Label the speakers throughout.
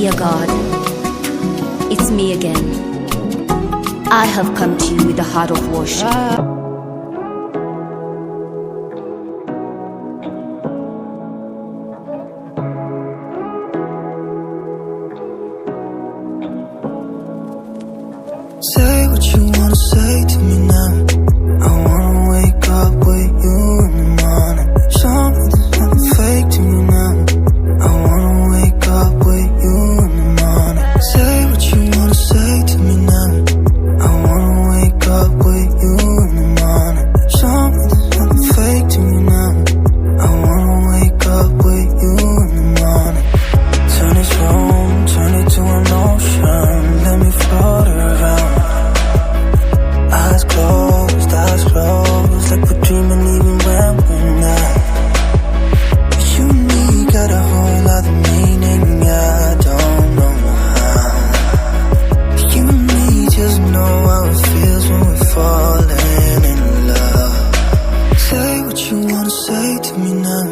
Speaker 1: Dear God, it's me again. I have come to you with a heart of worship.
Speaker 2: Say what you wanna say to me now. I wanna wake up with you in the morning. Show me there's nothing fake to me now. I wanna wake up with you in the morning. Say what you wanna say to me now. I wanna wake up with you in the morning. Show me there's nothing fake to me now. I wanna wake up with you in the morning. Turn this room, turn it to an ocean. Let me float around. Eyes closed, like we're dreaming even when we're not. You and me got a whole lot of meaning, I don't know how. You and me just know how it feels when we're falling in love. Say what you wanna say to me now.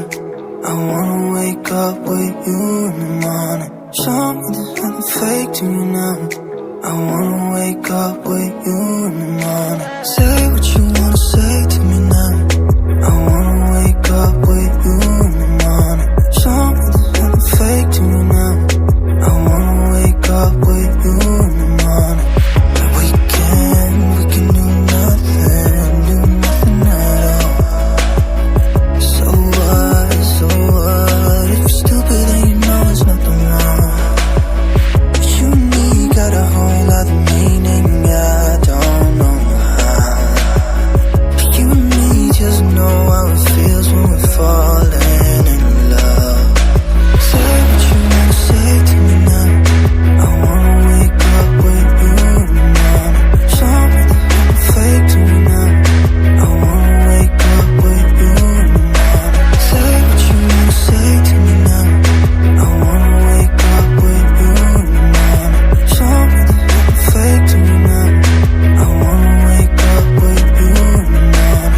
Speaker 2: I wanna wake up with you in the morning. Show me there's nothing fake to me now. I wanna wake up with you in the morning. Say what you wanna say to me now. I wanna wake up with you in the morning. Show me there's nothing fake to me now. I wanna wake up with you in the morning. But we can do nothing at all. So what, if you're stupid then you know it's nothing wrong. You and me got a whole lot of meaning, I don't know how. You and me just know how it feels when we're falling in love. Say what you wanna say to me now. I wanna wake up with you in the morning. Show me there's nothing fake to me now. I wanna wake up with you in the morning. Say what you wanna say to me now. I wanna wake up with you in the morning. Show me there's nothing fake to me now. I wanna wake up with you in the morning.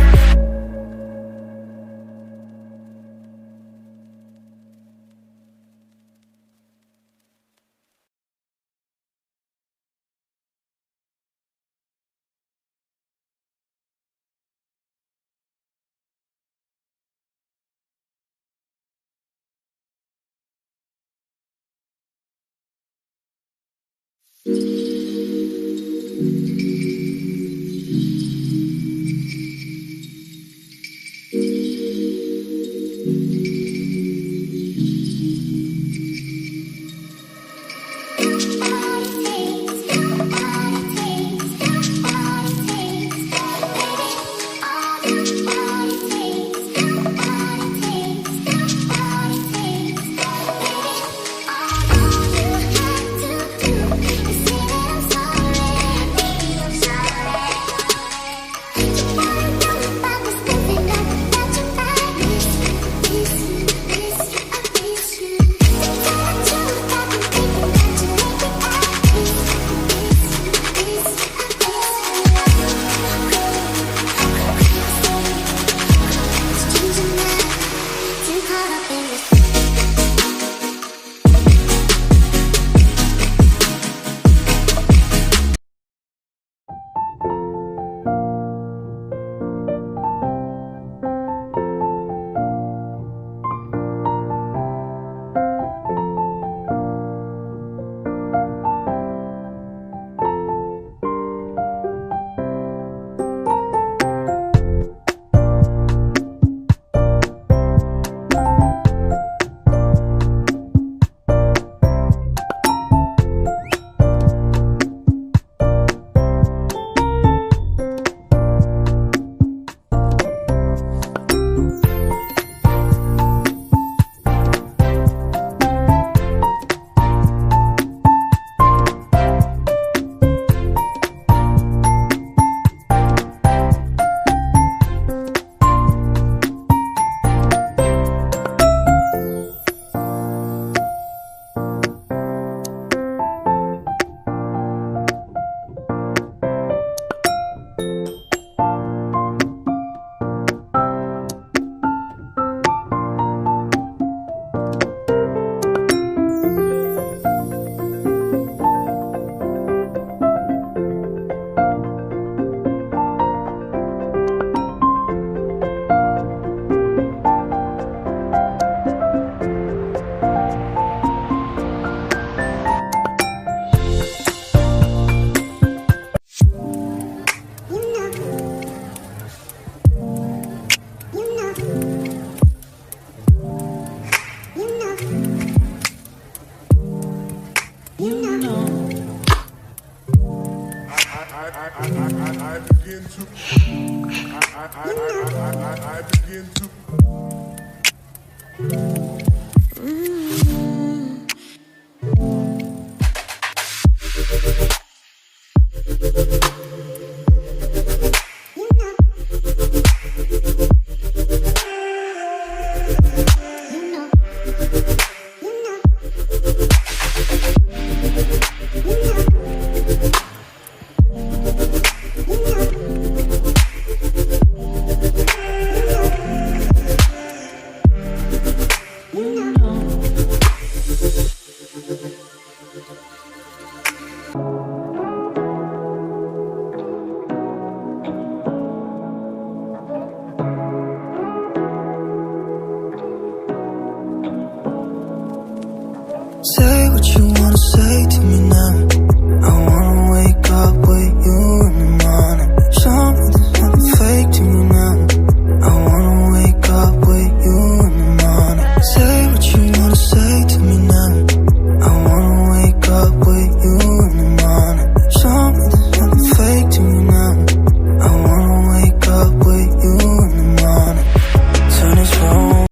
Speaker 2: Say what you wanna say to me now.